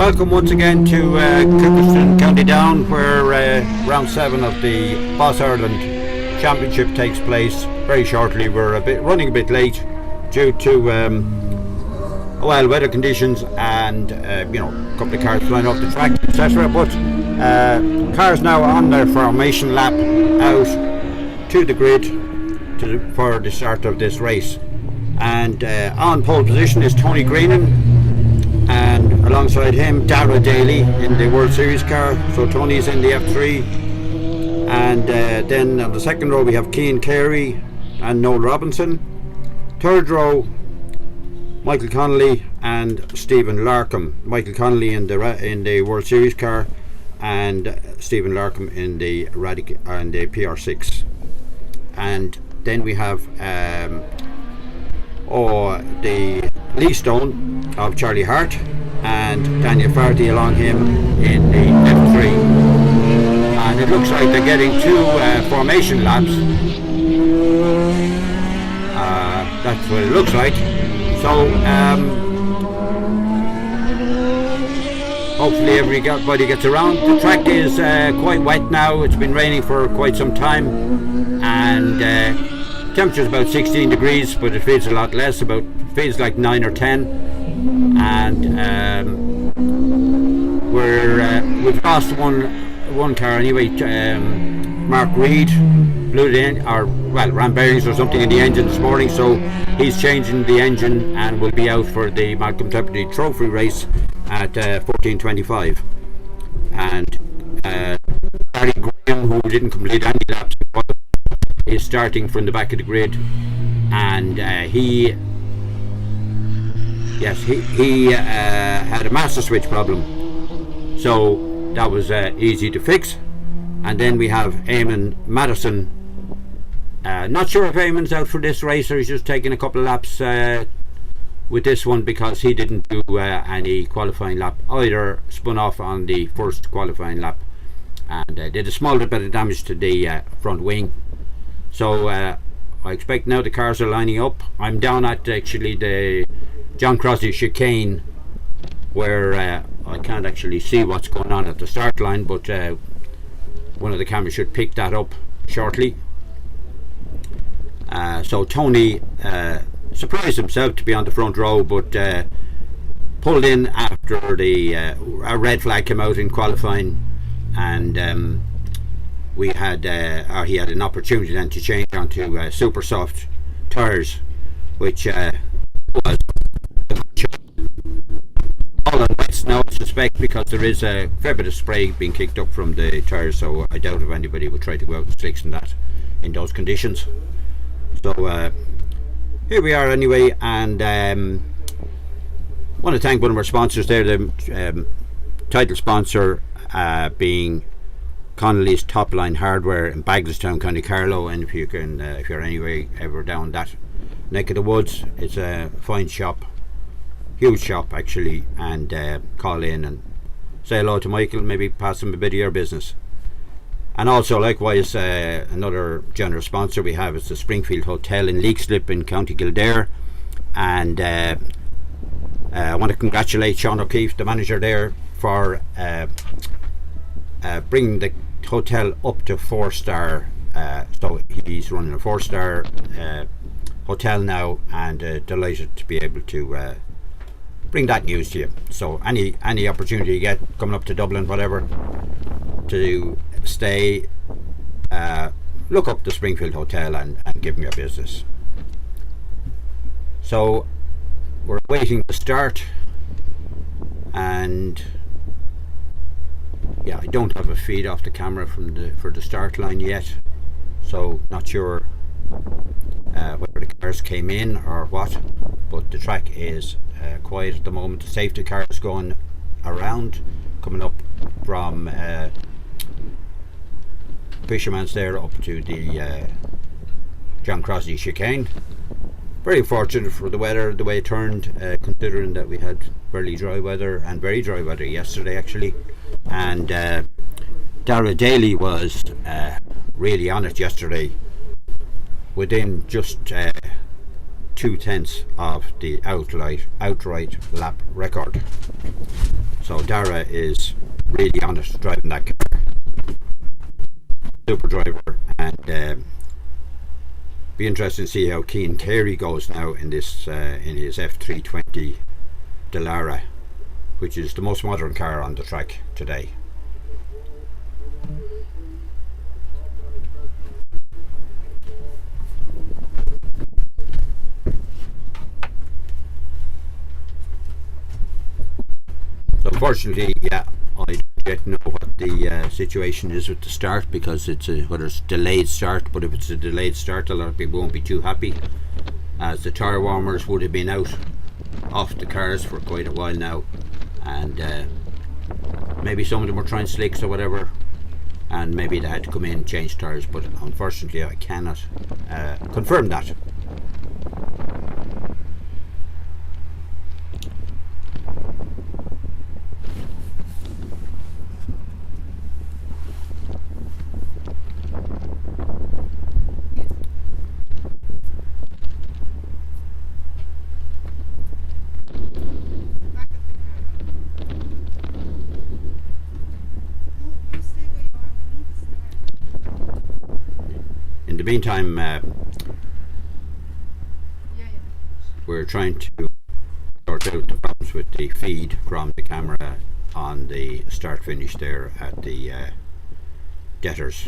welcome once again to Kirkistown, County Down, where round 7 of the Boss Ireland Championship takes place very shortly. We're running a bit late due to weather conditions and a couple of cars flying off the track, etc. But cars now on their formation lap out to the grid for the start of this race. And on pole position is Tony Greenan, and alongside him Dara Daly in the World Series car. So Tony's in the F3, and then on the second row we have Cian Carey and Noel Robinson. Third row, Michael Connolly and Stephen Larkham. Michael Connolly in the World Series car, and Stephen Larkham in the PR6. And then we have the Lee Stone of Charlie Hart and Daniel Farty along him in the F3. And it looks like they're getting 2 formation laps. That's what it looks like. So hopefully everybody gets around. The track is quite wet now. It's been raining for quite some time, and temperature is about 16 degrees, but it feels a lot less. Feels like 9 or 10. And we've lost one car anyway. Mark Reed blew it in, or ran bearings or something in the engine this morning, so he's changing the engine and will be out for the Malcolm Deputy Trophy race at 14:25. And Barry Graham, who didn't complete any laps, is starting from the back of the grid, and he had a master switch problem, so that was easy to fix. And then we have Eamon Madison. Not sure if Eamon's out for this race or he's just taking a couple of laps with this one, because he didn't do any qualifying lap either, spun off on the first qualifying lap, and did a small bit of damage to the front wing. So I expect now the cars are lining up. I'm down at actually the John Crossley chicane, where I can't actually see what's going on at the start line, but one of the cameras should pick that up shortly. So Tony surprised himself to be on the front row, but pulled in after a red flag came out in qualifying, and he had an opportunity then to change onto super soft tyres, which was all on wet snow, I suspect, because there is a fair bit of spray being kicked up from the tyres, so I doubt if anybody would try to go out and slicks in those conditions. So here we are anyway, and want to thank one of our sponsors there, the title sponsor being Connolly's Top Line Hardware in Bagelstown, County Carlow. And if you're anyway ever down that neck of the woods, it's a fine shop, huge shop actually, and call in and say hello to Michael, maybe pass him a bit of your business. And also likewise another generous sponsor we have is the Springfield Hotel in Leixlip in County Kildare, and I want to congratulate Sean O'Keefe, the manager there, for bringing the hotel up to 4-star. So he's running a 4-star hotel now, and delighted to be able to bring that news to you. So any opportunity you get coming up to Dublin, whatever, to stay, look up the Springfield Hotel and give them your business. So we're waiting to start, and I don't have a feed off the camera for the start line yet, so not sure whether the cars came in or what, but the track is quiet at the moment. The safety cars going around, coming up from Fisherman's there up to the John Crossley chicane. Very fortunate for the weather, the way it turned, considering that we had fairly dry weather and very dry weather yesterday actually. And Dara Daly was really on it yesterday, within just 2/10 of the outright lap record. So Dara is really on it, driving that car. Super driver, and be interesting to see how Cian Carey goes now in this in his F320 Dallara, which is the most modern car on the track today. So unfortunately, yeah, I don't yet know what the situation is with the start, because it's whether it's delayed start. But if it's a delayed start, a lot of people won't be too happy, as the tyre warmers would have been out off the cars for quite a while now, and maybe some of them were trying slicks or whatever, and maybe they had to come in and change tyres, but unfortunately I cannot confirm that. In the meantime, we're trying to sort out the problems with the feed from the camera on the start finish there at the Debtors.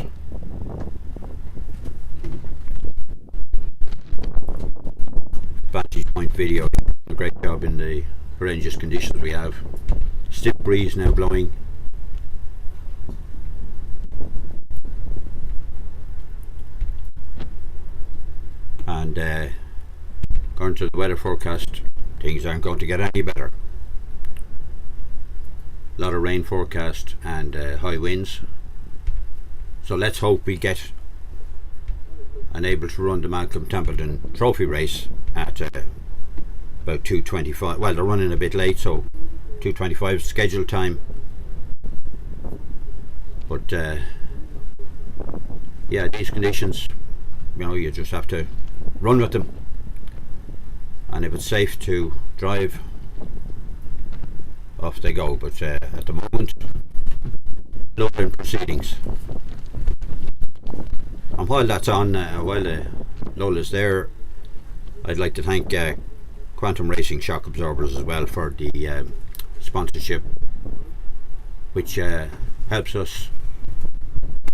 Vantage Point Video, a great job in the horrendous conditions we have. Stiff breeze now blowing. And according to the weather forecast, things aren't going to get any better. A lot of rain forecast and high winds. So let's hope we get unable to run the Malcolm Templeton Trophy race at about 2:25. Well, they're running a bit late, so 2:25 scheduled time. But yeah, these conditions, you know, you just have to run with them, and if it's safe to drive, off they go. But at the moment, slow in proceedings. And while that's on, while Lola's there, I'd like to thank Quantum Racing Shock Absorbers as well for the sponsorship, which helps us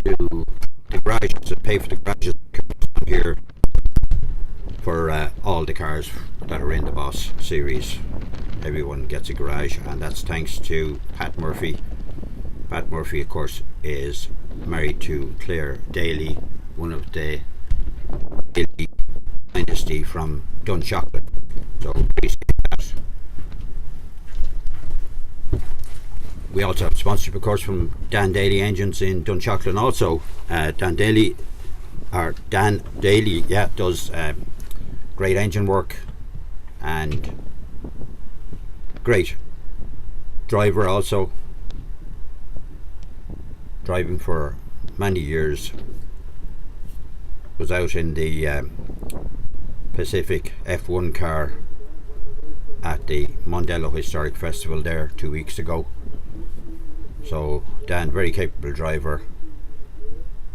to the garages, to pay for the garages here for all the cars that are in the Boss series. Everyone gets a garage, and that's thanks to Pat Murphy. Pat Murphy, of course, is married to Claire Daly, one of the Daly dynasty from Dunshaughlin. So appreciate that. We also have sponsorship, of course, from Dan Daly Engines in Dunshaughlin. Also, Dan Daly, yeah, does great engine work and great driver, also driving for many years. Was out in the Pacific F1 car at the Mondello Historic Festival there 2 weeks ago. So Dan, very capable driver,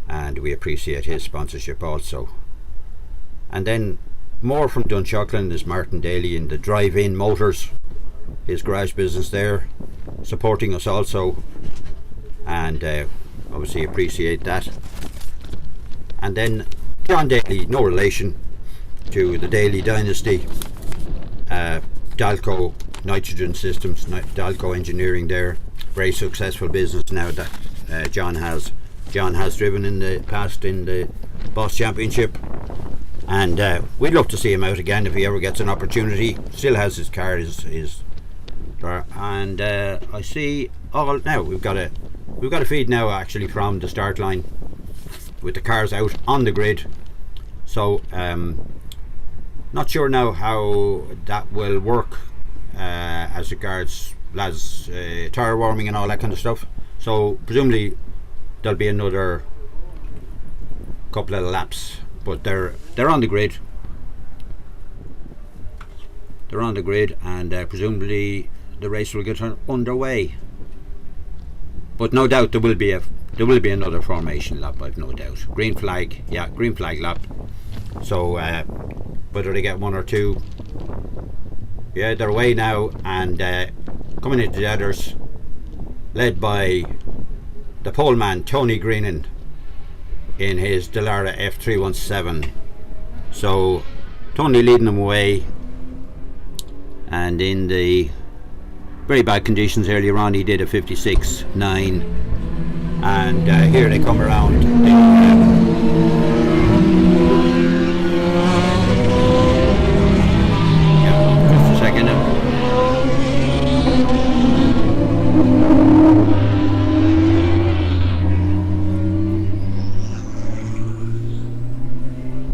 and we appreciate his sponsorship also. And then more from Dunshaughlin is Martin Daly in the Drive-In Motors, his garage business there, supporting us also, and obviously appreciate that. And then John Daly, no relation to the Daly dynasty, Dalco Nitrogen Systems, Dalco Engineering there, very successful business now that John has driven in the past in the Boss Championship, and we'd love to see him out again if he ever gets an opportunity. Still has his car, and I see now we've got a feed now actually from the start line with the cars out on the grid. So not sure now how that will work as regards tyre warming and all that kind of stuff. So presumably there'll be another couple of laps, but they're on the grid. They're on the grid, and presumably the race will get underway. but no doubt there will be another formation lap. I've no doubt. Green flag lap. So whether they get one or two, yeah, they're away now, and coming into the others, led by the pole man Tony Greenan in his Dallara F317. So Tony leading them away, and in the very bad conditions earlier on he did a 56.9, and here they come around just a second now.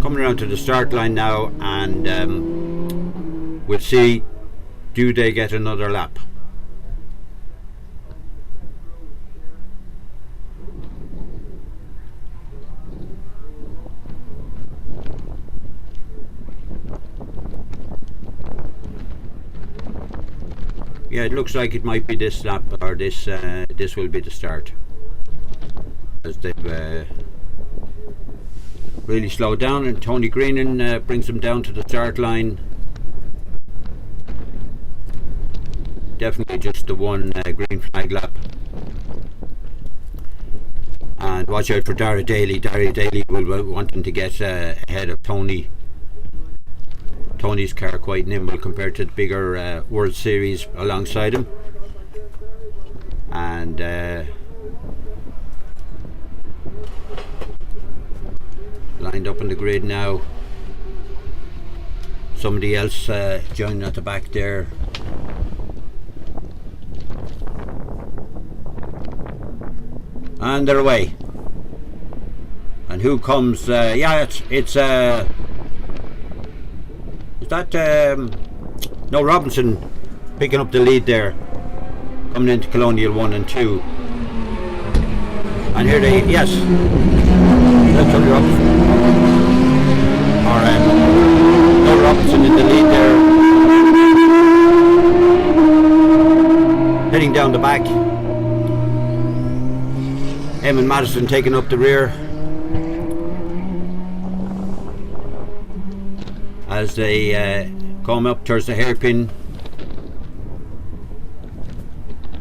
Coming around to the start line now, and we'll see, do they get another lap? Yeah, it looks like it might be this lap, or this will be the start, as they've really slowed down, and Tony Greenan brings them down to the start line. Definitely just the one green flag lap. And watch out for Dara Daly. Dara Daly will be wanting to get ahead of Tony. Tony's car quite nimble compared to the bigger World Series alongside him. And lined up on the grid now. Somebody else joining at the back there. And they're away. And who comes? Yeah, it's is that no, Robinson picking up the lead there, coming into Colonial 1 and 2. And here they, yes, that's Tony Robinson, or no, Robinson in the lead there, heading down the back. Eamon Madison taking up the rear as they come up towards the hairpin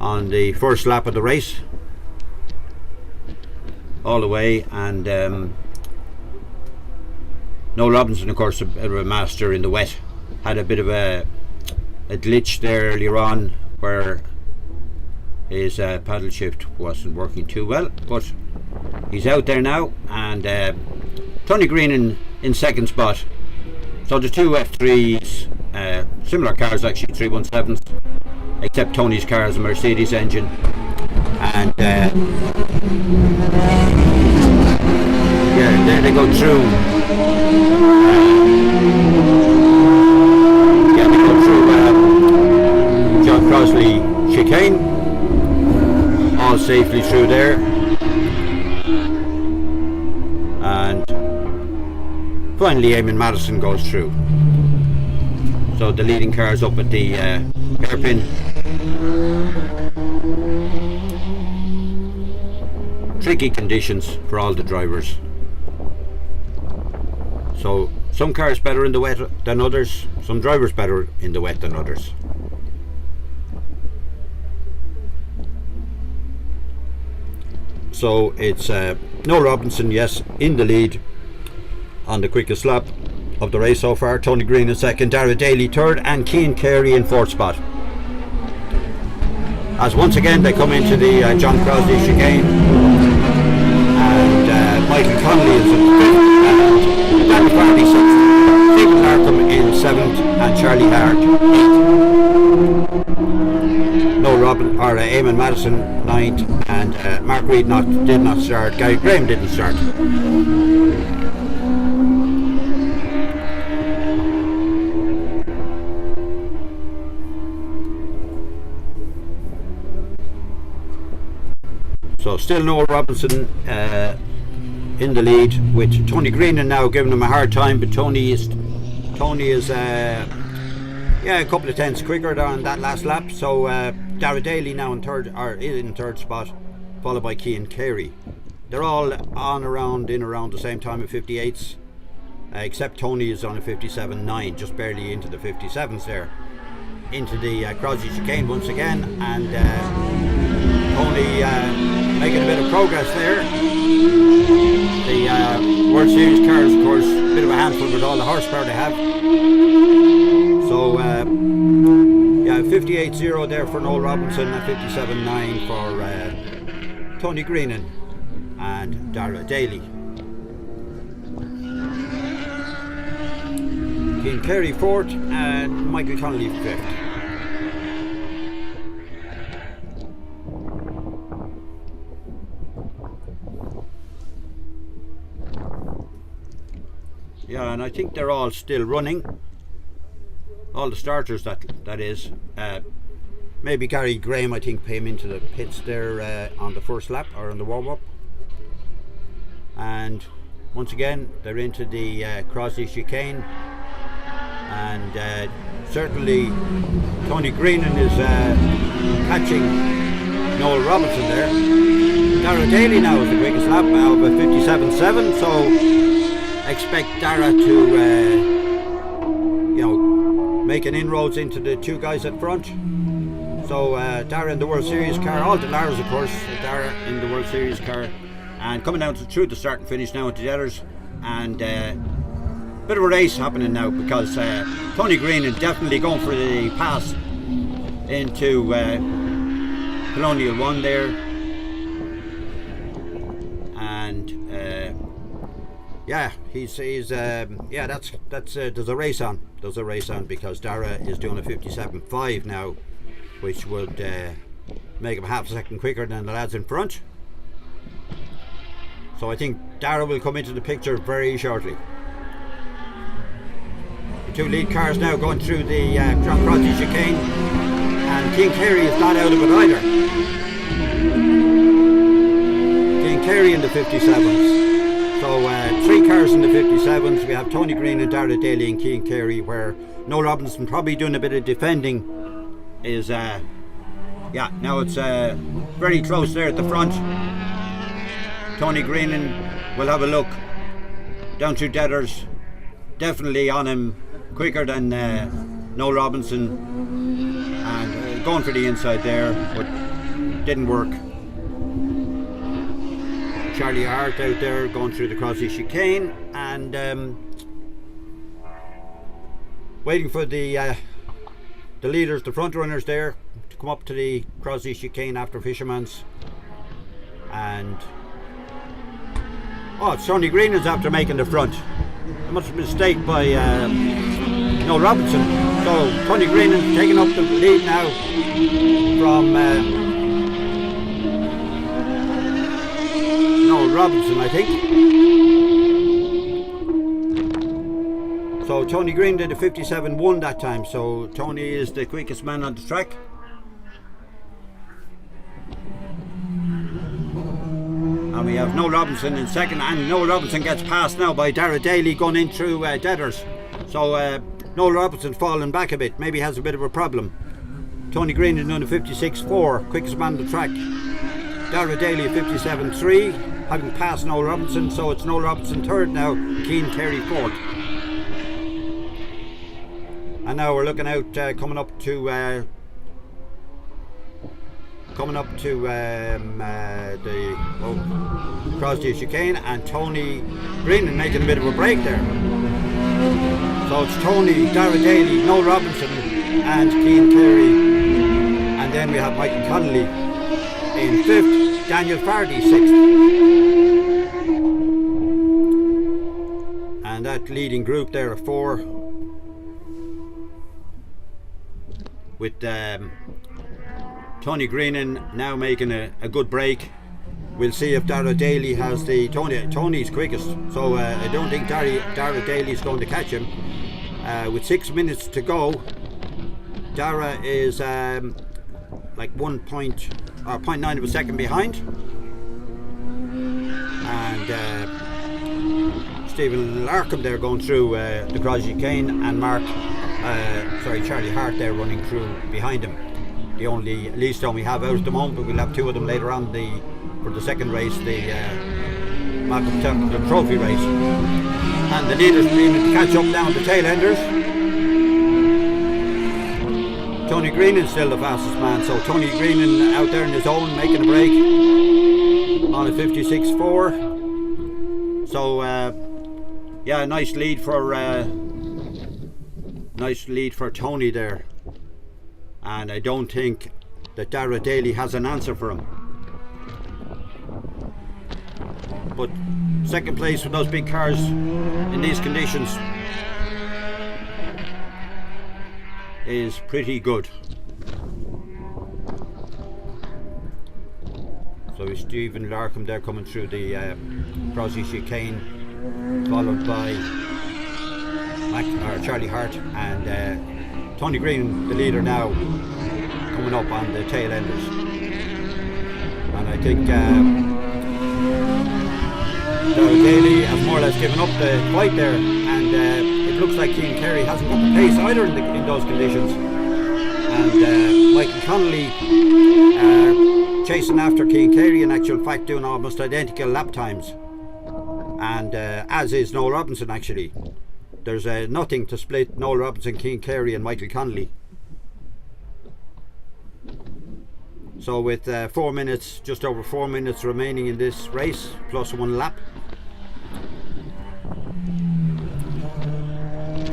on the first lap of the race, all the way. And Noel Robinson, of course, a bit of a master in the wet, had a bit of a glitch there earlier on where his paddle shift wasn't working too well, but he's out there now. And Tony Green in second spot. So the two F3s, similar cars actually, 317s, except Tony's car is a Mercedes engine. And yeah, there they go through. Yeah, they go through John Crosley chicane, all safely through there. And finally Eamon Madison goes through. So the leading car is up at the hairpin. Tricky conditions for all the drivers. So some cars better in the wet than others, some drivers better in the wet than others. So it's Noel Robinson, yes, in the lead on the quickest lap of the race so far. Tony Green in second, Dara Daly third, and Cian Carey in fourth spot. As once again they come into the John Crosley chicane, and Michael Connolly is in fifth, and Danny Farley sixth, Stephen Larkham in seventh, and Charlie Hart eighth. Eamon Madison ninth, and Mark Reid did not start. Gary Graham didn't start. So still Noel Robinson in the lead, with Tony Green and now giving him a hard time, but Tony is yeah, a couple of tenths quicker on that last lap. So Dara Daly now in third spot, followed by Cian Carey. They're all on around in around the same time at 58s, except Tony is on a 57.9, just barely into the 57s there. Into the Crosby chicane once again, and Tony making a bit of progress there. The World Series cars, of course, a bit of a handful with all the horsepower they have. So yeah, 58.0 there for Noel Robinson, and 57.9 for Tony Greenan and Dara Daly. Cian Carey fourth and Michael Connolly fifth. Yeah, and I think they're all still running. All the starters, that is. Maybe Gary Graham, I think, came into the pits there on the first lap or on the warm-up. And once again, they're into the Crosby chicane. And certainly Tony Greenan is catching Noel Robinson there. Dara Daly now is the quickest lap of a 57.7, so expect Dara to making inroads into the two guys at front. So Dara in the World Series car, all the Lars of course, Dara in the World Series car, and coming down through the start and finish now at the others, and bit of a race happening now because Tony Green is definitely going for the pass into Colonial 1 there, and yeah, he's yeah, that's there's a race on because Dara is doing a 57.5 now, which would make him half a second quicker than the lads in front. So I think Dara will come into the picture very shortly. The two lead cars now going through the John Crosby chicane, and Cian Carey is not out of it either. Cian Carey in the 57s. So three cars in the 57s. We have Tony Green and Dara Daly and Cian Carey, where Noel Robinson probably doing a bit of defending. Is yeah, now it's very close there at the front. Tony Greenan will have a look down through Deaders, definitely on him quicker than Noel Robinson, and going for the inside there, but didn't work. Charlie Hart out there going through the Crosby chicane, and waiting for the leaders, the front runners there, to come up to the Crosby chicane after Fisherman's. And it's Tony Green is after making the front. A much mistake by Noel Robinson. So Tony Green is taking up the lead now from Noel Robinson, I think. So Tony Green did a 57.1 that time, so Tony is the quickest man on the track. And we have Noel Robinson in second, and Noel Robinson gets passed now by Dara Daly going in through Deaders. So Noel Robinson falling back a bit, maybe has a bit of a problem. Tony Green is doing a 56.4, quickest man on the track. Dara Daly a 57.3, having passed Noel Robinson, so it's Noel Robinson third now, Cian Carey fourth. And now we're looking out, coming up to the Crosby chicane, and Tony Green making a bit of a break there. So it's Tony, Dara Daly, Noel Robinson and Cian Carey, and then we have Michael Connolly in fifth, Daniel Fardy sixth, and that leading group there of four, with Tony Greenan now making a good break. We'll see if Dara Daly has the Tony's quickest, so I don't think Dara Daly's going to catch him. With 6 minutes to go, Dara is like 0.9 of a second behind, and Stephen Larkham there going through the Crosby chicane, and Charlie Hart there running through behind him. The only lead stone we have out at the moment, but we'll have two of them later on the for the second race, the Malcolm Templeton Trophy race. And the leaders beginning to catch up now, the tail enders. Tony Greenan still the fastest man, so Tony Greenan out there in his own, making a break on a 56.4. So yeah, nice lead for Tony there, and I don't think that Dara Daly has an answer for him. But second place with those big cars in these conditions is pretty good. So Stephen Larkham there coming through the Crosby chicane, followed by Charlie Hart, and Tony Green, the leader now, coming up on the tail enders. And I think Daly has more or less given up the fight there, and it looks like Keane Carey hasn't got the pace either in those conditions. And Michael Connolly chasing after Keane Carey, in actual fact doing almost identical lap times, and as is Noel Robinson actually. There's nothing to split Noel Robinson, Keane Carey and Michael Connolly. So with 4 minutes, just over 4 minutes remaining in this race, plus one lap,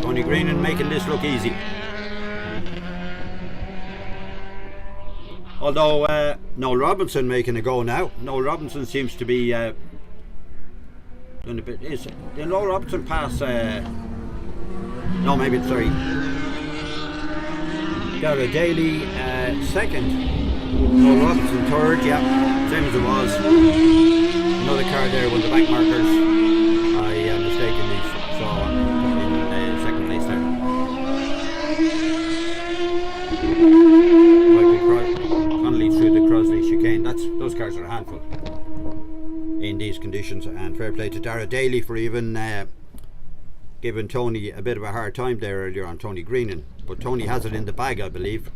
Tony Greenan making this look easy. Although Noel Robinson making a go now. Noel Robinson seems to be doing a bit. Did Noel Robinson pass? No, maybe sorry. Dara Daly second. Noel Robinson third. Yeah, same as it was. Another car there with the back markers. I mistakenly saw in second place there. Connolly through the Crosley chicane. Those cars are a handful in these conditions, and fair play to Dara Daly for even giving Tony a bit of a hard time there earlier on, Tony Greenan. But Tony has it in the bag, I believe.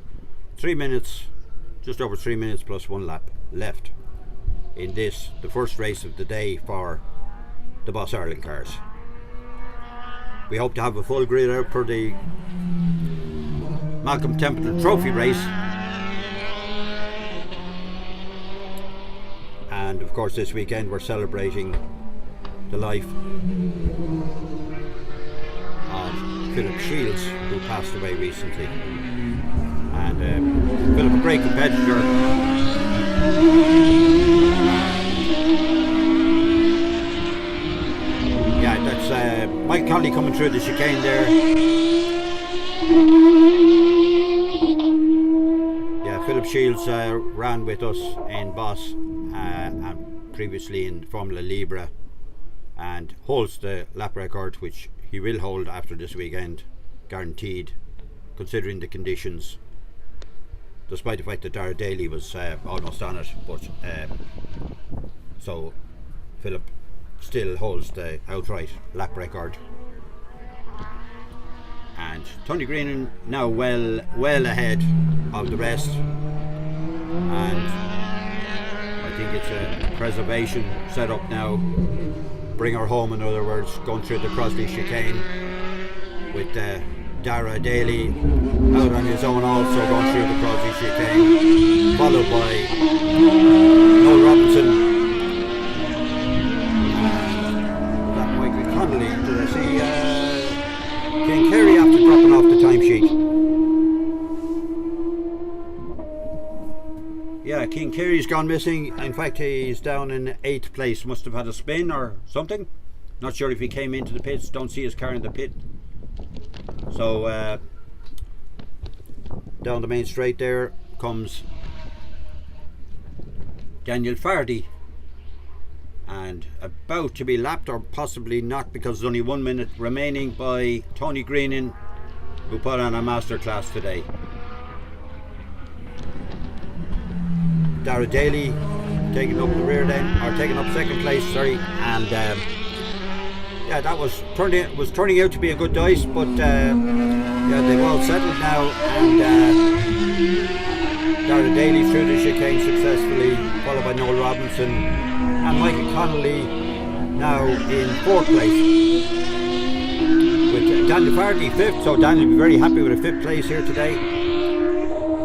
3 minutes, just over 3 minutes plus one lap left in this, the first race of the day for the Boss Ireland cars. We hope to have a full grid out for the Malcolm Templeton Trophy race. And of course this weekend we're celebrating the life of Philip Shields, who passed away recently. And Philip, a great competitor. Yeah, that's Mike Connolly coming through the chicane there. Yeah, Philip Shields ran with us in Boss and previously in Formula Libre, and holds the lap record, which he will hold after this weekend, guaranteed, considering the conditions, despite the fact that Dara Daly was almost on it. But so Philip still holds the outright lap record, and Tony Greenan now well ahead of the rest, and I think it's a preservation set up now. Bring her home, in other words, going through the Crosley chicane with Dara Daly out on his own, also going through the Crosley chicane, followed by Noel Robinson and that Michael Connolly. Did I see King Kerry after dropping off the timesheet? Yeah, King Kerry's gone missing. In fact, he's down in 8th place. Must have had a spin or something. Not sure if he came into the pits. Don't see his car in the pit. So down the main straight there comes Daniel Fardy, and about to be lapped, or possibly not, because there's only 1 minute remaining, by Tony Greenan, who put on a masterclass today. Dara Daly taking up the rear then, or taking up second place, sorry, and yeah, that was turning out to be a good dice, but yeah, they've all settled now, and Dara Daly through the chicane successfully, followed followed by Noel Robinson, and Michael Connolly now in 4th place, with Daniel Fardy 5th, so Daniel will be very happy with a 5th place here today.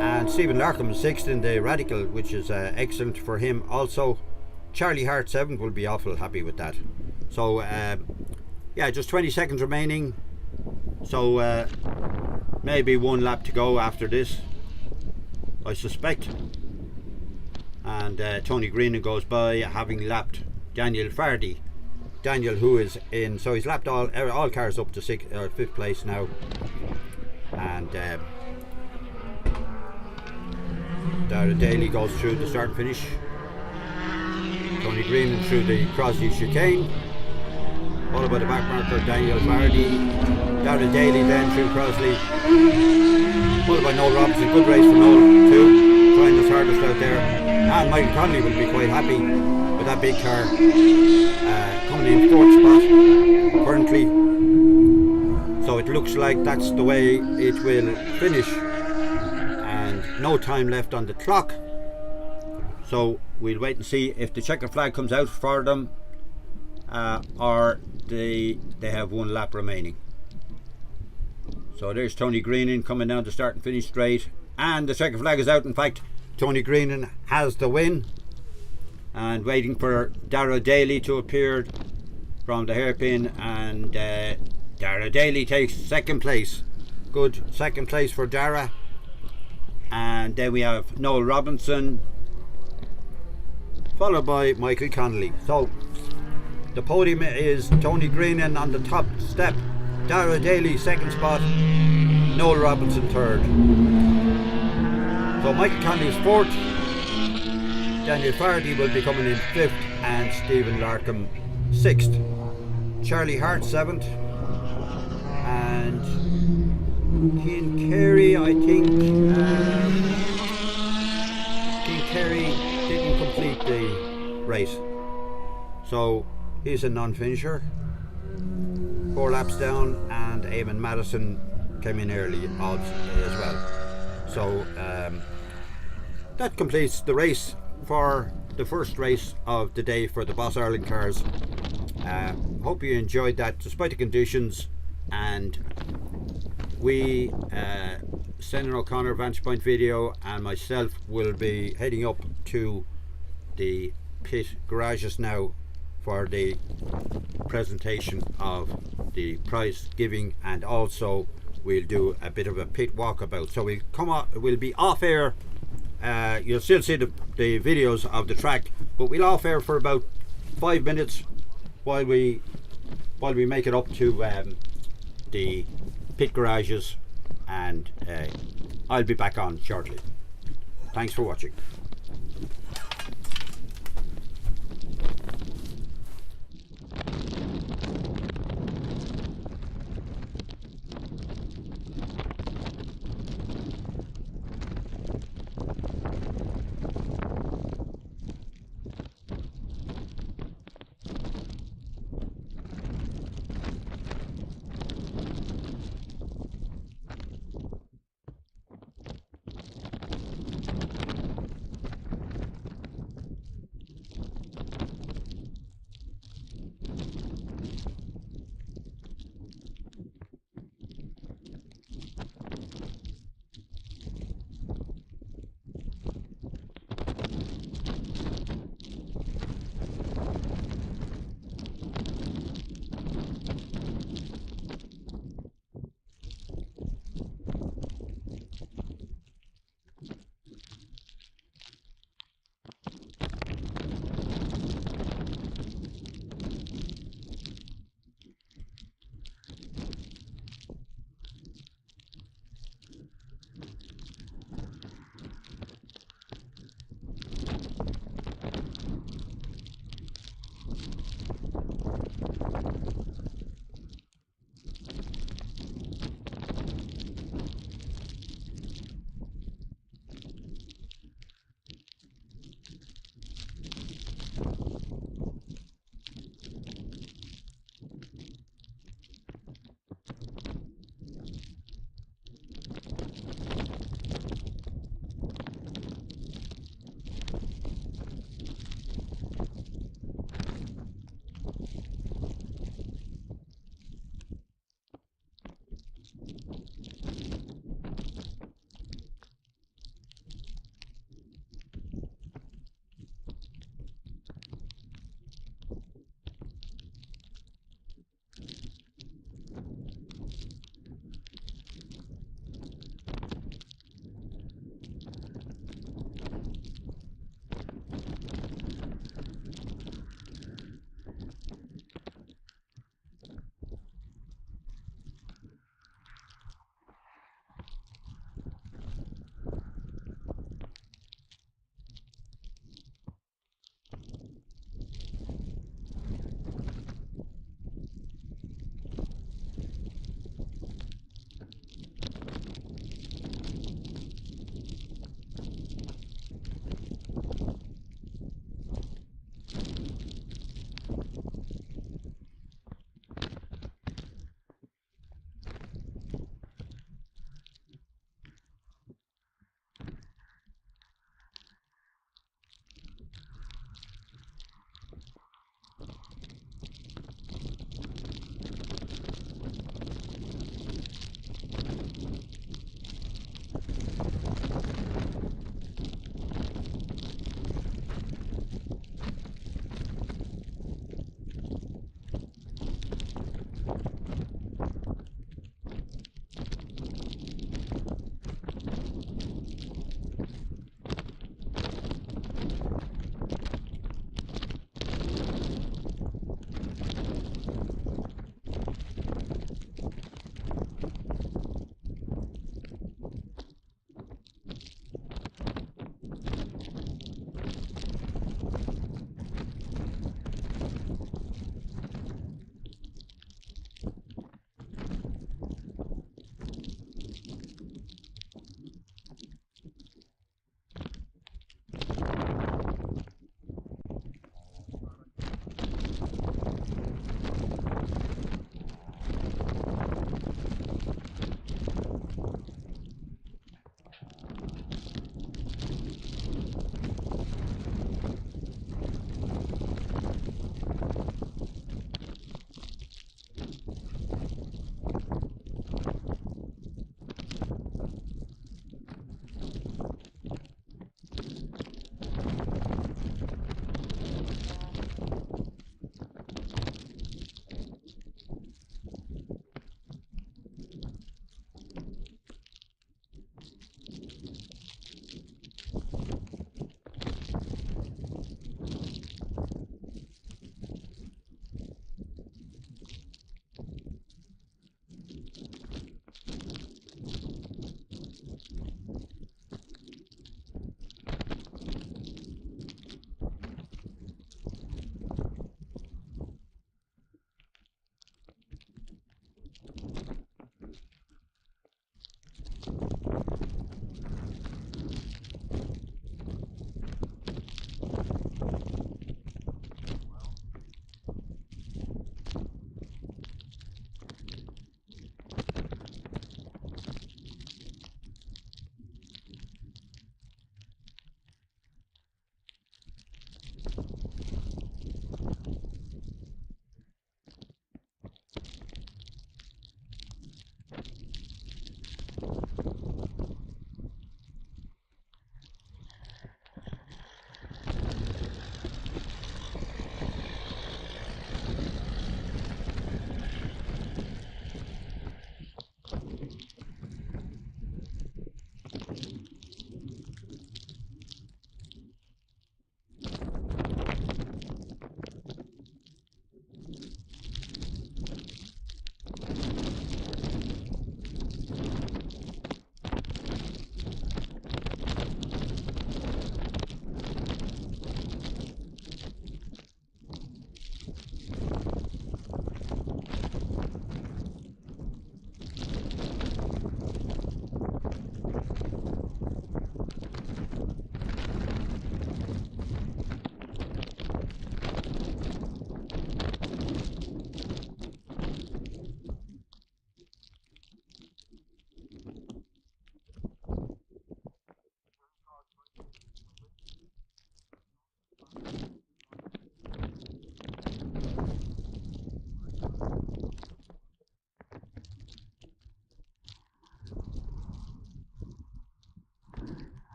And Stephen Larkham 6th in the Radical, which is excellent for him also. Charlie Hart 7th will be awful happy with that. So yeah, just 20 seconds remaining, so maybe 1 lap to go after this, I suspect. And Tony Greenan goes by, having lapped Daniel Fardy. Daniel, who is in, so he's lapped all cars up to 5th place now. And Dara Daly goes through the start and finish. Tony Greenan through the Crosley chicane, followed by the back marker Daniel Fardy. Dara Daly then through Crosley, followed by Noel Robinson. Good race for Noel too, trying his hardest out there. And Michael Connolly will be quite happy with that big car, coming in 4th spot currently. So it looks like that's the way it will finish, and no time left on the clock. So we'll wait and see if the checkered flag comes out for them, or they have 1 lap remaining. So there's Tony Greenan coming down to start and finish straight, and the checkered flag is out. In fact, Tony Greenan has the win, and waiting for Dara Daly to appear from the hairpin, and Dara Daly takes 2nd place. Good 2nd place for Dara. And then we have Noel Robinson, followed by Michael Connolly. So the podium is Tony Greenan on the top step, Dara Daly 2nd spot, Noel Robinson 3rd. So Michael Connolly is 4th, Daniel Fardy will be coming in 5th, and Stephen Larkham 6th. Charlie Hart 7th, and Cian Carey, I think Cian Carey didn't complete the race, so he's a non-finisher. 4 laps down, and Eamon Madison came in early odds as well. So that completes the race for the first race of the day for the Boss Ireland cars. Hope you enjoyed that despite the conditions, and we, Senan O'Connor, Vantage Point Video, and myself will be heading up to the pit garages now for the presentation of the prize giving, and also we'll do a bit of a pit walkabout. So we'll be off air. You'll still see the videos of the track, but we'll off air for about 5 minutes while we make it up to the pit garages, and I'll be back on shortly. Thanks for watching.